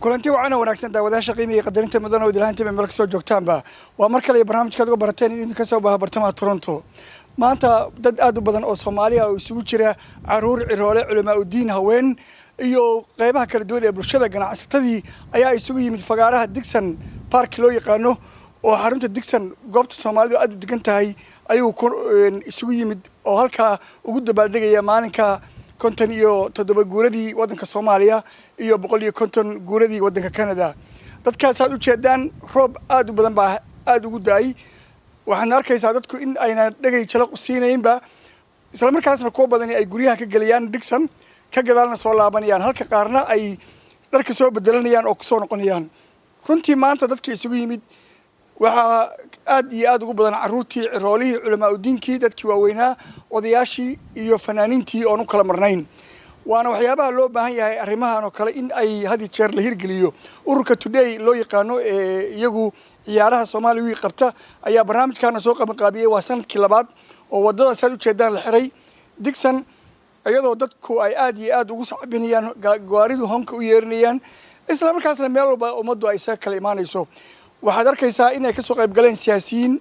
kulanti wacan wanaagsan daawadayaasha qiimiga qadarinta mudan oo dilaanta meel ka soo joogtaanba waa mar kale barnaamijka uga barateen in idinka soo baaha bartamaha Toronto maanta dad aad u badan oo Soomaaliya oo isugu jira caruur ciroole culamaa u diin haween iyo qaybaha kala duwan ee bulshada ganacsatadii ayaa isugu yimid fagaaraha Dixon Park loo yaqaano oo xarunta Dixon goobta Soomaalidu aad u degan tahay ayuu isugu yimid oo halka ugu dabaaldegaya maalinka konton iyo 7 guuradii wadanka Soomaaliya iyo 150 guuradii wadanka Canada dadkaas aad u jeedaan roob aad u badan baa aad ugu daay waxaan arkaysaa dadku in ayna dhagay jalo siinayinba isla markaasna kuwa badan ay guryaha ka galiyaan Dixon ka gadaalna soo laabanayaan halka qaarna ay dharka soo bedelanayaan oo ku soo noqonayaan runtii maanta dadkii isugu yimid waxa aad iyo aad ugu badan caruurtii ciroolihii culamaa u diinkii dadkii waaweynaa odayaashii iyo fanaaniintii oo kala marnayn waana waxyaabaha loo baahan yahay arrimahan oo kale in ay had jeer la hirgeliyo ururka Today loo yaqaano iyagu ciyaaraha Soomaaliya qabta ayaa barnaamijkan soo qabanqaabiyay waa sanadkii labaad oo wadada saad u jeedaan la xiray Dixon ayadoo dadku ay aad iyo aad ugu sacbinayaan gaaridu honka u yeerinayaan isla markaasna meel walba umadu ay isaga kala imaanayso waxaad arkaysaa in ay ka soo qayb galeen siyaasiyiin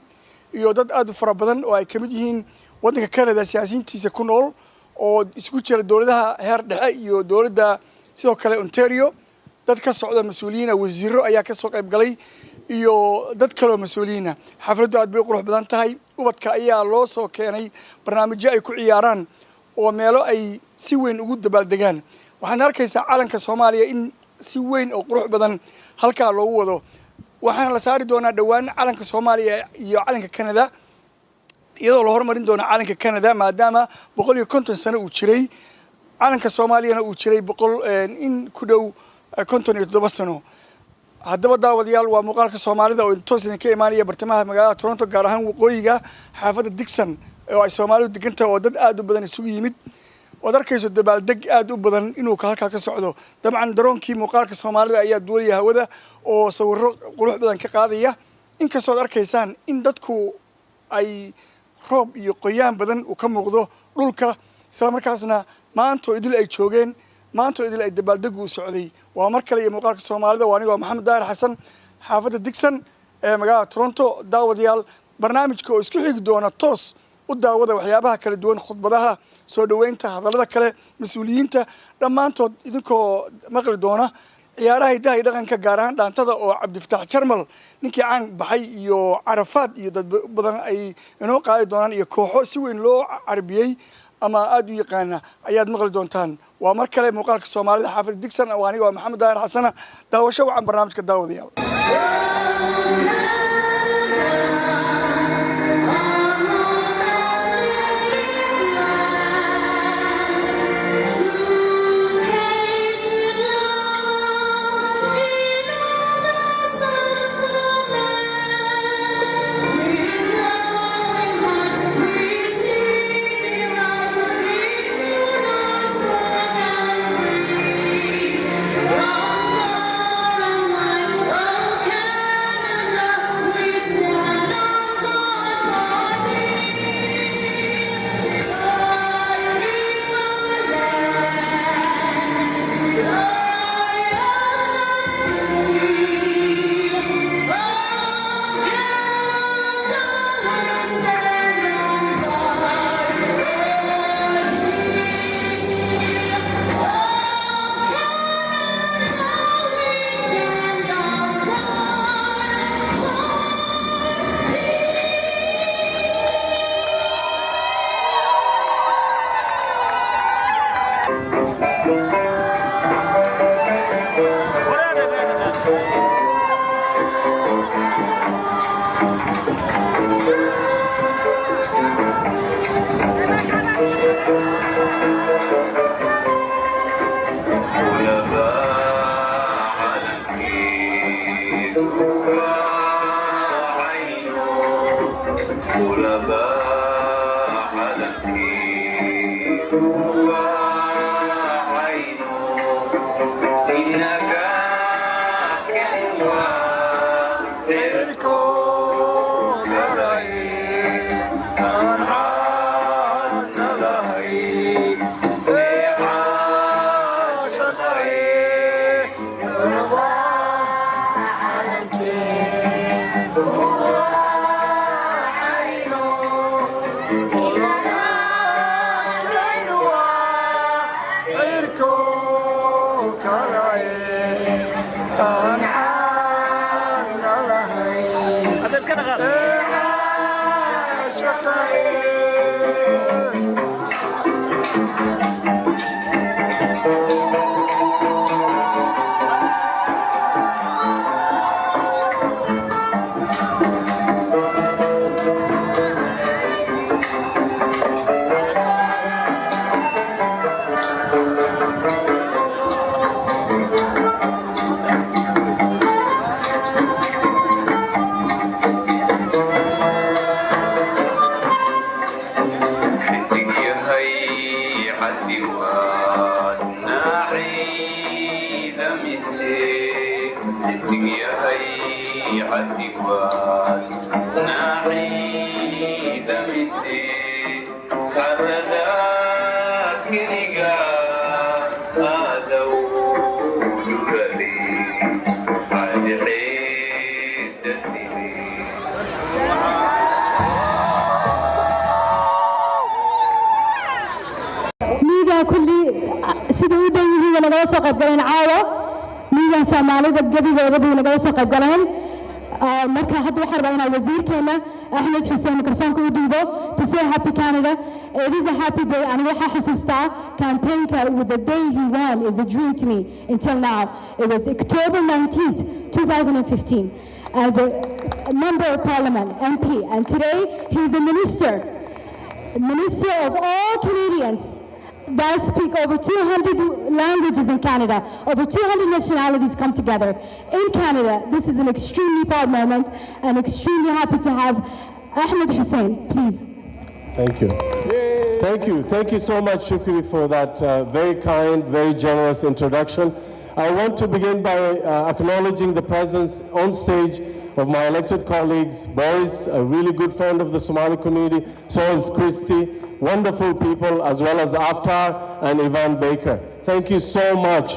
iyo dad aad u fara badan oo ay kamid yihiin wadanka Canada siyaasiyiintiisa ku nool oo isku jira dawladaha heer dhexe iyo dawladda sidoo kale Ontario dad ka socda mas'uuliyiin wasiiro ayaa ka soo qayb galay iyo dad kale oo mas'uuliyiin xafladdu aad bay qurux badan tahay ubadka ayaa loo soo keenay barnaamijyo ay ku ciyaaraan oo meelo ay si weyn ugu dabaaldegaan waxaan arkaysaa calanka Soomaaliya in si weyn oo qurux badan halka loogu wado waxaan la saari doonaa dhawaan calanka Soomaaliya iyo calanka Canada iyadoo la hormarin doono calanka Canada maadaama 150 sano uu jiray calanka Soomaaliyana uu jiray in ku dhow 57 sano haddaba daawadayaal waa muuqaalka Soomaalida oo toosan ka imaanaya bartamaha magaalada Toronto gaar ahaan waqooyiga xaafadda Dixon oo ay Soomaalidu degan tahay oo dad aad u badan isugu yimid oo darkayso dabaaldeg aad u badan inuu halka ka socdo dabcan daroonkii muuqaalka Soomaalida ayaa duulaya hawada oo sawirro qurux badan ka qaadaya inkastoo arkaysaan in dadku ay roob iyo qoyaan badan u ka muuqdo dhulka isla markaasna maanta idil ay joogeen maanta idil ay dabaaldeg u socday waa mar kale iyo muuqaalka Soomaalida waa aniga Maxamed Daahir Xasan xaafadda Dixon ee magaalada Toronto daawadayaal barnaamijka oo isku xigi doona toos u daawada waxyaabaha kala duwan khudbadaha soo dhaweynta hadallada kale mas'uuliyiinta dhamaantood idinkoo maqli doona ciyaaraha hidaha iyo dhaqanka gaar ahaan dhaantada oo Cabdifataax Jarmal ninkii caan baxay iyo Carafaad iyo dad badan ay inoo qaadi doonaan iyo kooxo si weyn loo carbiyay ama aad u yaqaana ayaad maqli doontaan waa mar kale muuqaalka Soomaalida xaafadda Dixon waa aniga Maxamed Daahir Xasan daawasho wacan barnaamijka daawadayaal Thank you. ميدان سوماليدا قبيغودا بuu naga soo qayb galeen marka hadda waxaan rabaa inaan wasiirkeena Axmed Xuseen mikrofoonka u dhiibo to say happy Canada. It is a happy day and waxa xasuustaa campaign-ka with the day he won is a dream to me until now. It was October 19th 2015 as a member of parliament MP and today he is a minister of all Canadians that speak over 200 languages in Canada. Over 200 nationalities come together in Canada. This is an extremely proud moment and extremely happy to have Ahmed Hussein, please. Thank you. Thank you so much, Shukri, for that very kind, very generous introduction. I want to begin by acknowledging the presence on stage of my elected colleagues, Boris, a really good friend of the Somali community, so is Christy, wonderful people, as well as Aftar and Ivan Baker. Thank you so much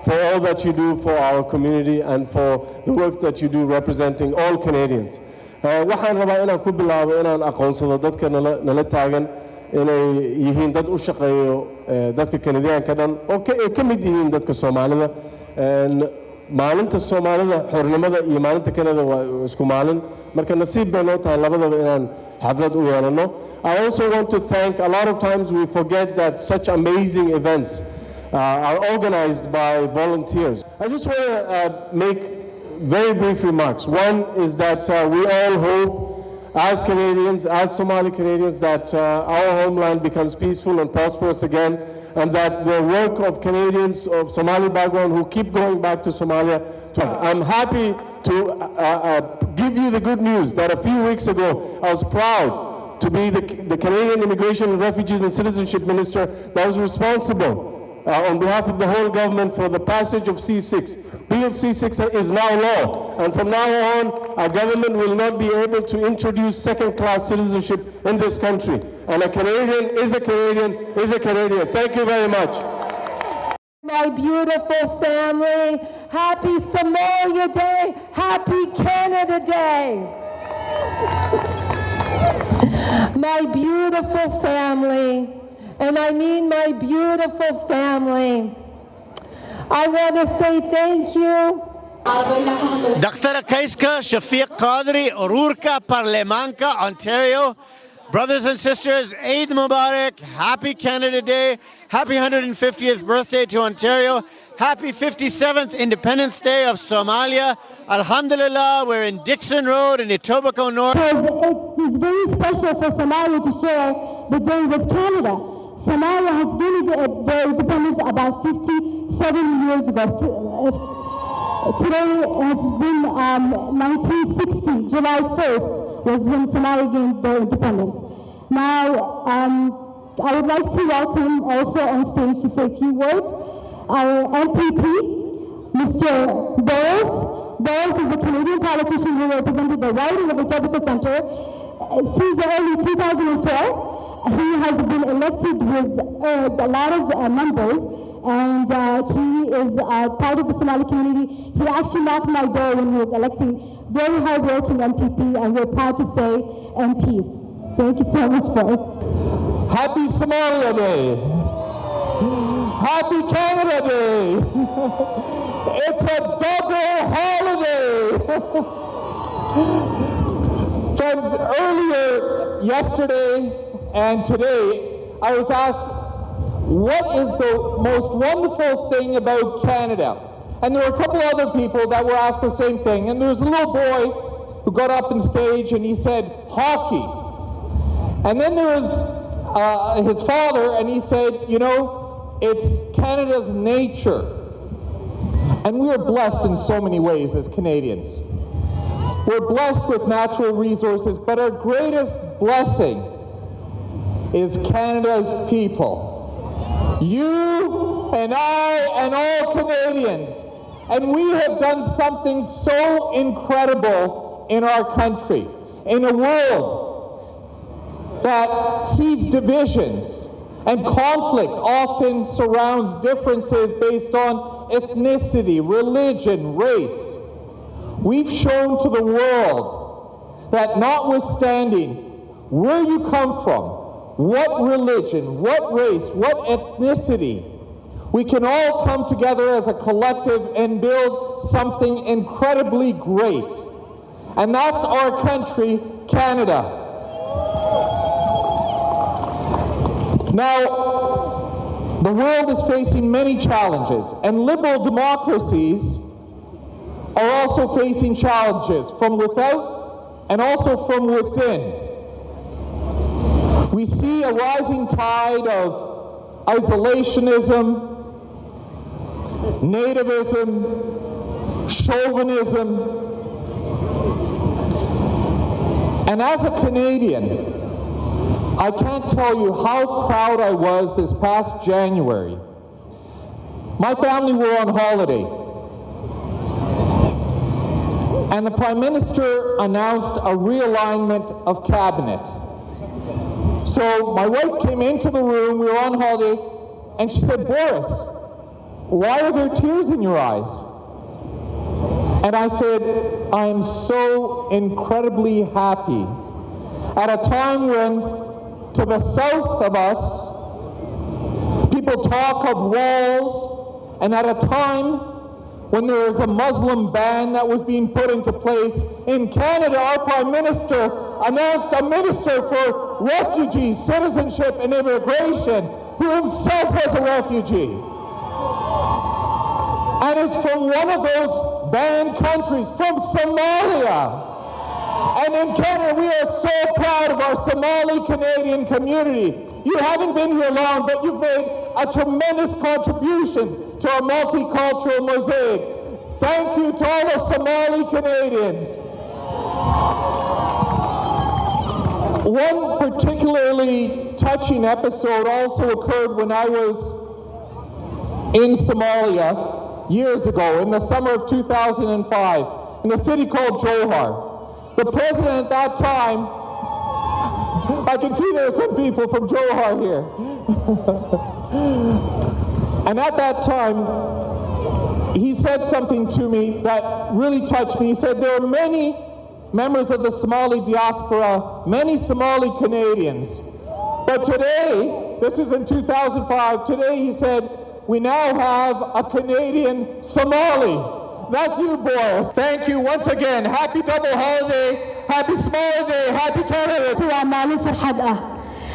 for all that you do for our community and for the work that you do representing all Canadians. waxaan rabaa inaan ku bilaabo inaan aqoonsado dadka nala taagan inay yihiin dad u shaqeeyo dadka Canadianka dhan oo ka mid yihiin dadka Soomaalida. maalinta Soomaalida xornimada iyo maalinta Canada waa isku maalin marka nasiib bay noo tahay labadaba inaan xaflad u yeelano. I also want to thank, a lot of times we forget that such amazing events are organized by volunteers. I just want to make very brief remarks. One is that we all hope as Canadians, as Somali Canadians, that our homeland becomes peaceful and prosperous again, and that the work of Canadians of Somali background who keep going back to Somalia. I'm happy to give you the good news that a few weeks ago I was proud to be the Canadian Immigration and Refugees and Citizenship Minister that was responsible on behalf of the whole government for the passage of C6. Bill C6 is now law, and from now on, our government will not be able to introduce second-class citizenship in this country. And a Canadian is a Canadian is a Canadian. Thank you very much. My beautiful family, happy Somalia Day, happy Canada Day. My beautiful family, and I mean my beautiful family. I want to say thank you. Dr. Kaiska, Shafiq Qadri, Ururka, Parlemanka, Ontario. Brothers and sisters, Eid Mubarak, happy Canada Day, happy 150th birthday to Ontario, happy 57th Independence Day of Somalia. Alhamdulillah, we're in Dixon Road in Etobicoke North. It is very special for Somalia to share the day with Canada. Somalia has gained their independence about 57 years ago. Today has been 1960, July 1st was when Somalia gained their independence. Now, I would like to welcome also on stage to say a few words our MPP, Mr. Boris. Boris is a Canadian politician who represented the riding of Etobicoke Centre since the early 2004. He has been elected with a lot of members, and he is part of the Somali community. He actually knocked my door when he was electing. Very hard-working MPP, and we're proud to say MP. Thank you so much for it. Happy Somalia Day. Happy Canada Day. It's a double holiday. Friends, earlier yesterday and today, I was asked, what is the most wonderful thing about Canada? And there were a couple other people that were asked the same thing. And there was a little boy who got up on stage and he said, hockey. And then there was his father, and he said, you know, it's Canada's nature. And we are blessed in so many ways as Canadians. We're blessed with natural resources, but our greatest blessing is Canada's people. You and I and all Canadians. And we have done something so incredible in our country, in a world that sees divisions and conflict often surrounds differences based on ethnicity, religion, race. We've shown to the world that notwithstanding where you come from, what religion, what race, what ethnicity, we can all come together as a collective and build something incredibly great. And that's our country, Canada. Now, the world is facing many challenges, and liberal democracies are also facing challenges from without and also from within. We see a rising tide of isolationism, nativism, chauvinism. And as a Canadian, I can't tell you how proud I was this past January. My family were on holiday, and the Prime Minister announced a realignment of cabinet. So my wife came into the room, we were on holiday, and she said, Boris, why are there tears in your eyes? And I said, I am so incredibly happy at a time when to the south of us, people talk of walls, and at a time when there is a Muslim ban that was being put into place, in Canada, our Prime Minister announced a Minister for Refugees, Citizenship and Immigration, who himself was a refugee. And is from one of those banned countries, from Somalia. And in Canada, we are so proud of our Somali Canadian community. You haven't been here long, but you've made a tremendous contribution to our multicultural mosaic. Thank you to all the Somali Canadians. One particularly touching episode also occurred when I was in Somalia years ago, in the summer of 2005, in a city called Johar. The president at that time, I can see there are some people from Johar here. And at that time, he said something to me that really touched me. He said, there are many members of the Somali diaspora, many Somali Canadians. But today, this is in 2005, today he said, we now have a Canadian Somali. That's you, Boris. Thank you once again. Happy double holiday, happy Somali Day, happy Canada. waa maalin farxad ah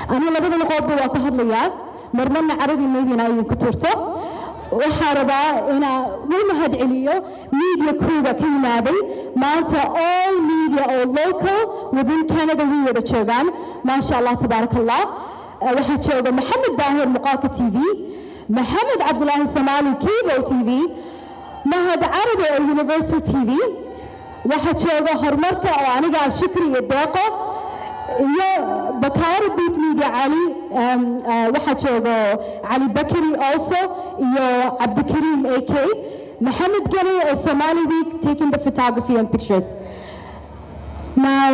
aniga labada luqoodba waa ku hadlayaa marmarna carabi meydina idinku turto waxaa rabaa inaa u mahad celiyo media crew-ga ka yimaaday maanta all media oo local within Canada way wada joogaan maasha Allah tabaaraka Allah waxaa jooga Maxamed Daahir Muqaalka TV Maxamed Cabdulaahi Somali Cable TV Mahad Arabi University TV waxaa jooga horumarka oo aniga Shukri iyo Deeqo iyo Bakari Beat Media Ali waxaa jooga Ali Bakari also iyo Abdikarim AK Mohammed Gani of Somali Week taking the photography and pictures. Now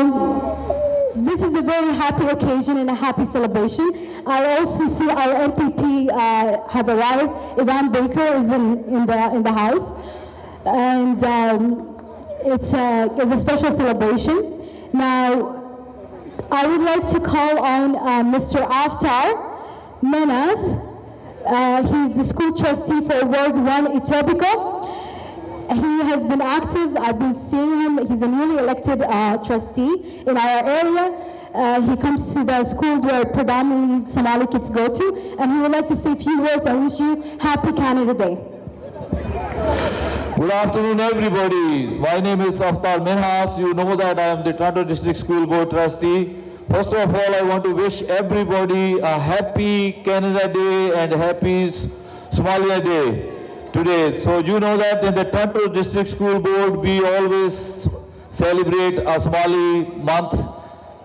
this is a very happy occasion and a happy celebration. I also see our MPP have arrived. Ivan Baker is in the house, and it's a special celebration. Now, I would like to call on Mr. Aftar Menas. He's the school trustee for Ward 1 Etobicoke. He has been active. I've been seeing him. He's a newly elected trustee in our area. He comes to the schools where predominantly Somali kids go to, and he would like to say a few words and wish you Happy Canada Day. Good afternoon, everybody. My name is Aftar Minhas. You know that I am the Toronto District School Board Trustee. First of all, I want to wish everybody a happy Canada Day and happy Somalia Day today. So you know that in the Toronto District School Board, we always celebrate a Somali month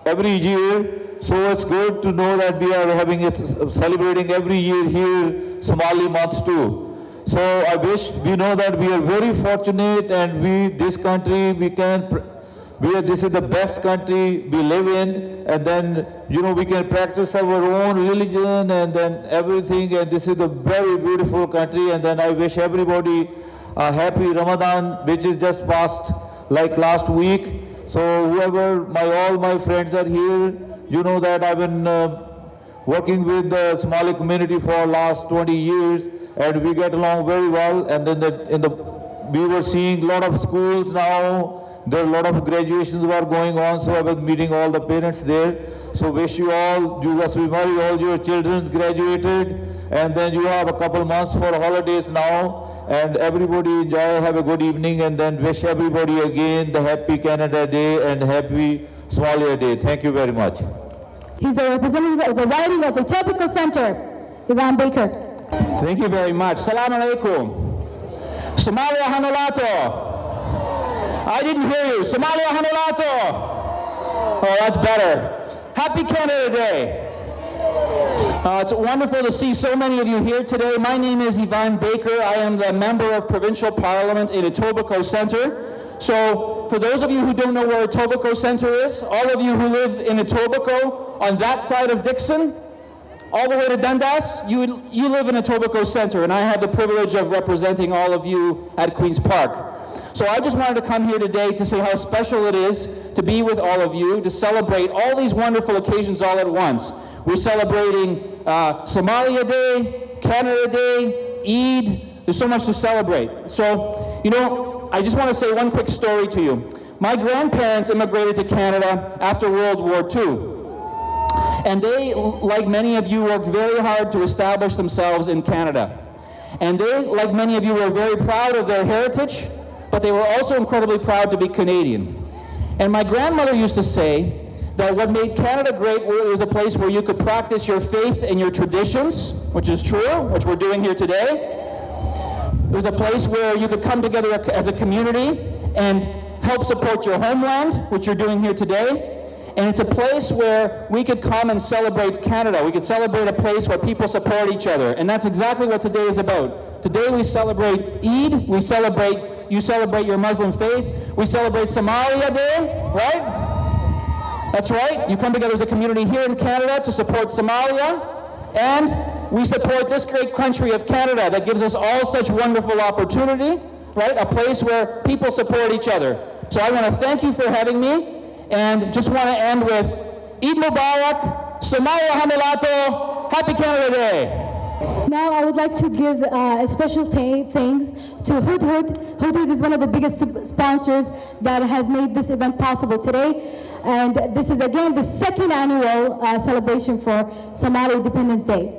every year. So it's good to know that we are having it, celebrating every year here Somali month too. So I wish, we know that we are very fortunate, and this country, this is the best country we live in, and then, we can practice our own religion and then everything, and this is a very beautiful country. And then I wish everybody a happy Ramadan, which is just passed like last week. So all my friends are here. You know that I've been working with the Somali community for last 20 years, and we get along very well. And then we were seeing a lot of schools now. There are a lot of graduations were going on, so I was meeting all the parents there. So wish you all, all your children graduated, and then you have a couple months for holidays now, and everybody enjoy, have a good evening, and then wish everybody again the Happy Canada Day and Happy Somalia Day. Thank you very much. He's a representative of the riding of Etobicoke Center, Ivan Baker. Thank you very much. Salam alaikum. Somalia Hanulato. I didn't hear you. Somalia Hanulato. Oh, that's better. Happy Canada Day. It's wonderful to see so many of you here today. My name is Ivan Baker. I am the member of Provincial Parliament in Etobicoke Center. So for those of you who don't know where Etobicoke Center is, all of you who live in Etobicoke on that side of Dixon, all the way to Dundas, you live in Etobicoke Center, and I have the privilege of representing all of you at Queen's Park. So I just wanted to come here today to say how special it is to be with all of you, to celebrate all these wonderful occasions all at once. We're celebrating Somalia Day, Canada Day, Eid. There's so much to celebrate. So, I just want to say one quick story to you. My grandparents immigrated to Canada after World War II. And they, like many of you, worked very hard to establish themselves in Canada. And they, like many of you, were very proud of their heritage, but they were also incredibly proud to be Canadian. And my grandmother used to say that what made Canada great was a place where you could practice your faith and your traditions, which is true, which we're doing here today. It was a place where you could come together as a community and help support your homeland, which you're doing here today. And it's a place where we could come and celebrate Canada. We could celebrate a place where people support each other. And that's exactly what today is about. Today we celebrate Eid, you celebrate your Muslim faith, we celebrate Somalia Day, right? That's right. You come together as a community here in Canada to support Somalia, and we support this great country of Canada that gives us all such wonderful opportunity, right? A place where people support each other. So I want to thank you for having me. And just want to end with Eid Mubarak, Somalia Hamalato, Happy Canada Day. Now I would like to give a special thanks to Hudhud. Hudhud is one of the biggest sponsors that has made this event possible today. And this is again the second annual celebration for Somali Independence Day.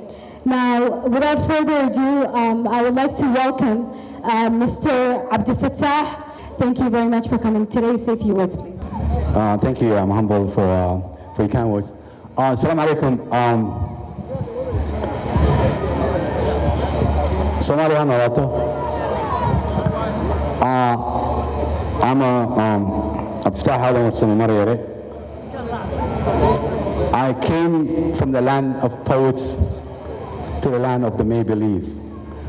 Now, without further ado, I would like to welcome Mr. Abdel Fattah. Thank you very much for coming today. Say a few words, please. Thank you. I'm humbled for your kind words. Assalamu alaikum. Somali Hanalato. I'm Abdel Fattah. I came from the land of poets to the land of the make-believe.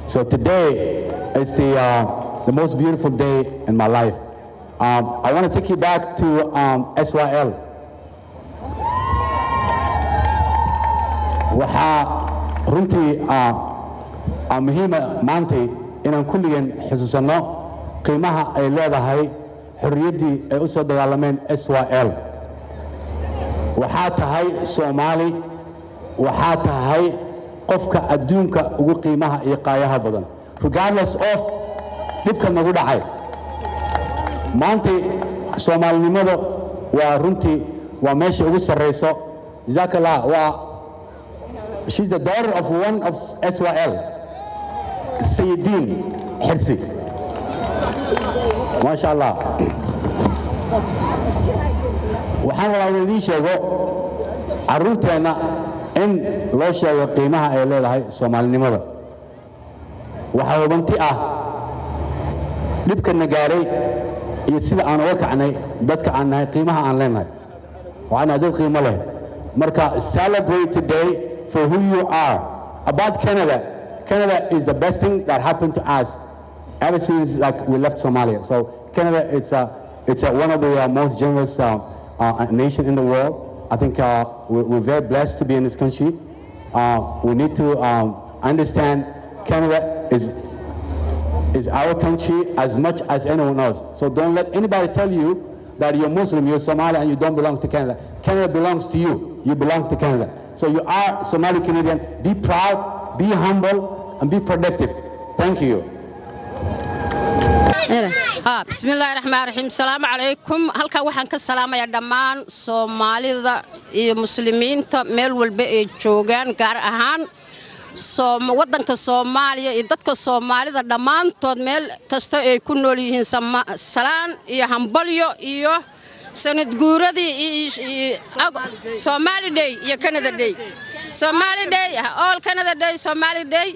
So today is the most beautiful day in my life. I want to take you back to SYL. Waxaa runtii muhiima maantay inaan kulligeen xusuusanno qiimaha ay leedahay xorriyaddii ay u soo dagaalameen SYL. Waxaa tahay Soomaali, waxaa tahay qofka adduunka ugu qiimaha iyo qaayaha badan, regardless of dhibka nagu dhacay. maanta Soomaalinimada waa runtii waa meesha ugu sareyso jazakallah waa she's the daughter of one of SYL Sayyidin Hirsi ما شاء الله waxaan rabaa idin sheego caruurteena in loo sheego qiimaha ay leedahay Soomaalinimada waxa hubanti ah dibkana gaaray iyo sida aan uga kacnay dadka aan nahay qiimaha aan leenahay waxaan dad qiimo leh marka celebrate today for who you are about Canada. Canada is the best thing that happened to us ever since like we left Somalia. So Canada, it's one of the most generous nation in the world. I think we're very blessed to be in this country. We need to understand Canada is our country as much as anyone else. So don't let anybody tell you that you're Muslim, you're Somali, and you don't belong to Canada. Canada belongs to you. You belong to Canada. So you are Somali Canadian. Be proud, be humble, and be productive. Thank you. بسم الله الرحمن الرحيم السلام عليكم halka waxaan ka salaamayaa dhammaan Soomaalida iyo muslimiinta meel walba ay joogaan gaar ahaan wadanka Soomaaliya iyo dadka Soomaalida dhamaantood meel kasta ay ku nool yihiin salaan iyo hambalyo iyo sanad guuradii Somali Day iyo Canada Day Somali Day all Canada Day Somali Day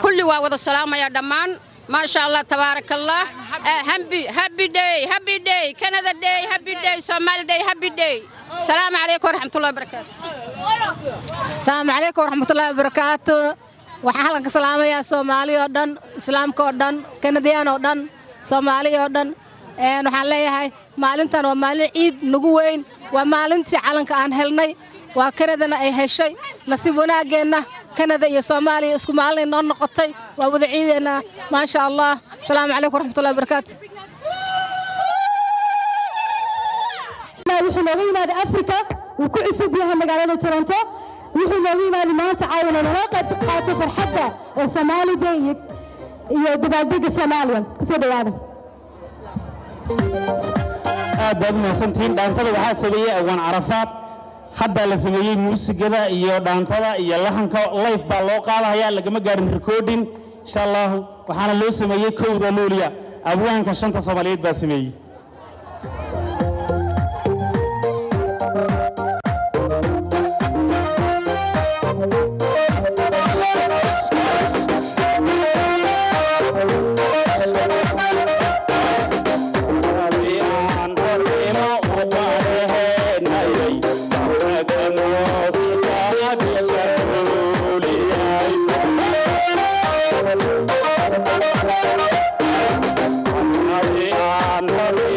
kulli waa wada salaamaya dhammaan ما شاء الله تبارك الله happy day Canada Day happy day Somali Day happy day السلام عليكم ورحمة الله وبركاته السلام عليكم ورحمة الله وبركاته waxaan halkan ka salaamayaa Soomaali oo dhan Islaamka oo dhan Canadian oo dhan Soomaali oo dhan waxaan leeyahay maalintan waa maalin ciid nagu weyn waa maalintii calanka aan helnay waa Canadana ay heshay nasiib wanaageena Canada iyo Soomaaliya isku maalin noo noqotay waa wada ciideena ma sha Allah السلام عليكم ورحمة الله وبركاته wuxuu nooga yimaada Afrika uu ku cusub yahay magaalada Toronto wuxuu nooga yimaada maanta caawina loo qayb qaato farxadda oo Somali Day iyo dabaaldega Soomaaliya ku soo dhawaada aad baad mahadsantihiin dhaantada waxaa sameeyay awaan Carafaad hadda la sameeyay muusigada iyo dhaantada iyo lahanka live baa loo qaadayaa lagama gaarin recording insha Allah waxaana loo sameeyay kowda Luuliya abwaanka shanta Soomaaliyeed baa sameeyay I'm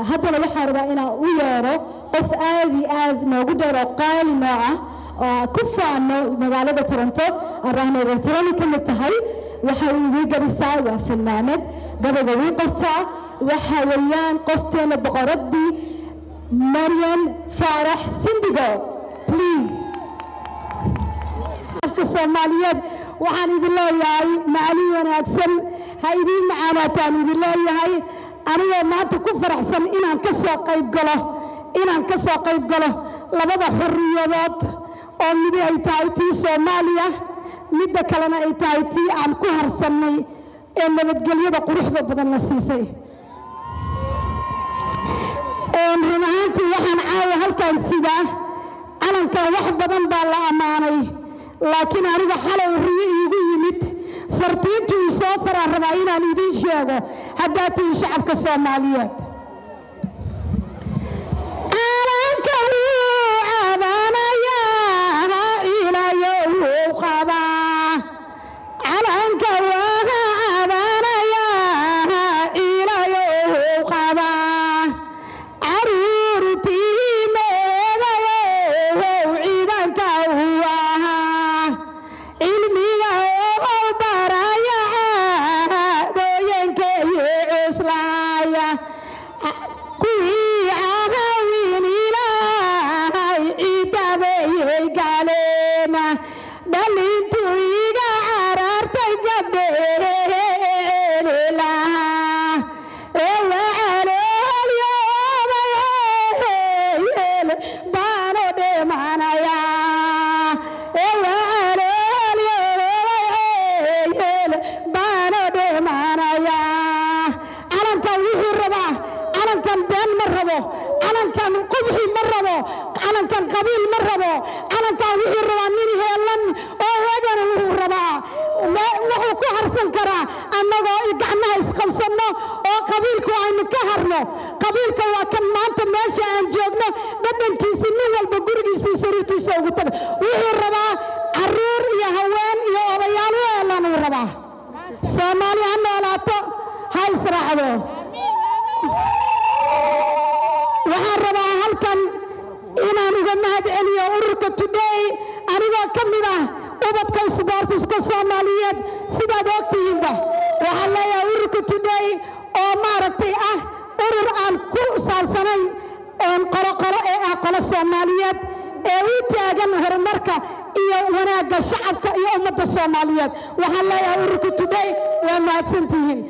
haddana waxaan rabaa inaan u yeero qof aad iyo aad noogu dheero qaali nooc ah oo ku faano magaalada Toronto arahna reertani ka mid tahay waxa uu igu gabisaa waa fanaanad gabaga uu qortaa waxa weeyaan qofteena boqoradii Marian Farax Sindigo please Soomaaliyeed waxaan idin leeyahay maalin wanaagsan ha idin macaanaataan idin leeyahay anigoo maanta ku faraxsan inaan ka soo qayb galo labada xurriyadood oo mid ay tahay tii Soomaaliya midda kalena ay tahay tii aan ku harsanay ee nabadgelyada quruxda badan la siisay run ahaantii waxaan caawa halkan sidaa calankan wax badan baa la ammaanay laakiin aniga xalay riyo iigu yimid fartiintu soo faraa rabaa inaan idin sheego haddaa tiin shacabka Soomaaliyeed calanka wuu cabanaya ilaayo wuu qabaa calanka waa cabanaya ilaayo wuu qabaa caruurtii meedayo rabo calankan qubxi ma rabo calankan qabiil ma rabo calankan wuxuu rabaa nin heelan oo heegan wuxuu rabaa wuxuu ku harsan karaa annagoo gacmaha isqabsanno oo qabiilku aynu ka harno qabiilka waa kan maanta meesha aan joogno dhadhankiisa nin walba gurigiisa sariirtiisa ugu taga wuxuu rabaa caruur iyo haween iyo odayaal heelan uu rabaa Soomaali ha noolaato ha israacdo waxaan rabaa halkan inaan uga mahad celiyo ururka Today anigoo ka mid ah ubadka isboortiska Soomaaliyeed sidaad ogtihiinba waxaan leeyahay ururka Today oo maaragtay ah urur aan ku saabsanayn qolo ee ah qolo Soomaaliyeed ee u taagan horumarka iyo wanaagga shacabka iyo ummadda Soomaaliyeed waxaan leeyahay ururka Today waa mahadsantihiin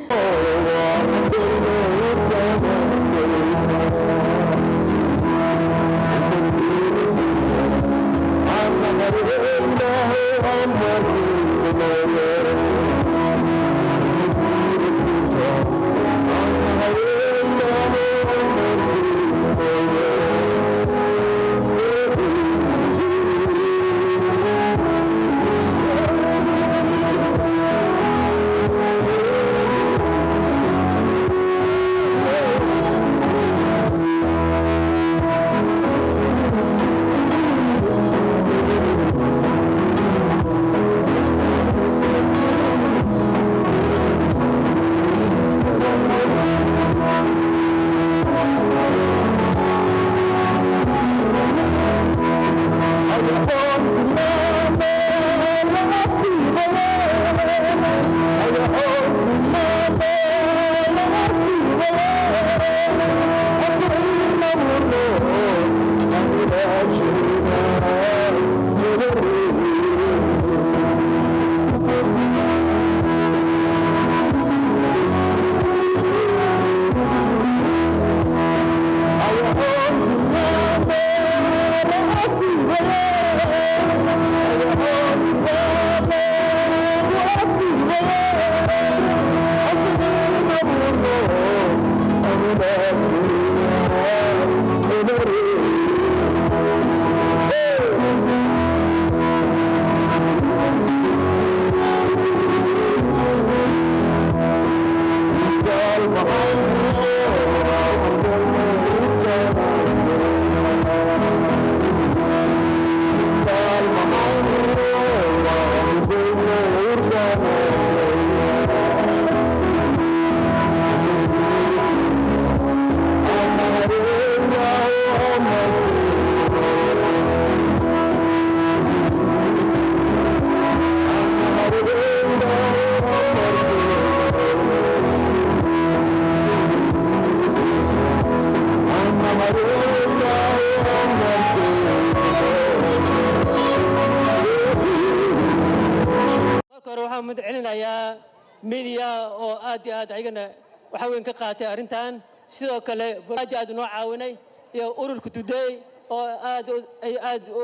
media oo aad iyo aad ayagana waxa weyn ka qaatay arintan sidoo kale aad noo caawinay iyo ururka Today oo aad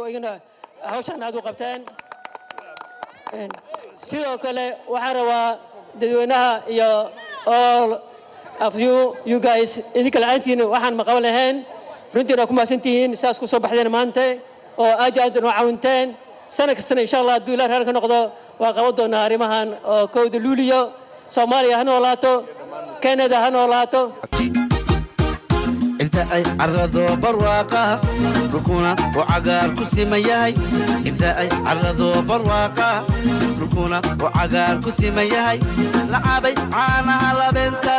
ayagana hawshan aad u qabteen sidoo kale waxaan rabaa dadweynaha iyo all of you guys idinka la'aantiin waxaan maqal lahayn runtii ku maasantihiin saas ku soo baxdeen maanta oo aad noo caawinteen sana kastana insha Allah hadduu Ilaahay halka noqdo waa qaban doonaa arrimahan oo kowda luuliyo Soomaaliya ha noolaato Canada ha noolaato inta ay carrado barwaaqa rukuna oo cagaar ku simayahay inta ay carrado barwaaqa rukuna oo cagaar ku simayahay la cabay caanaha labenta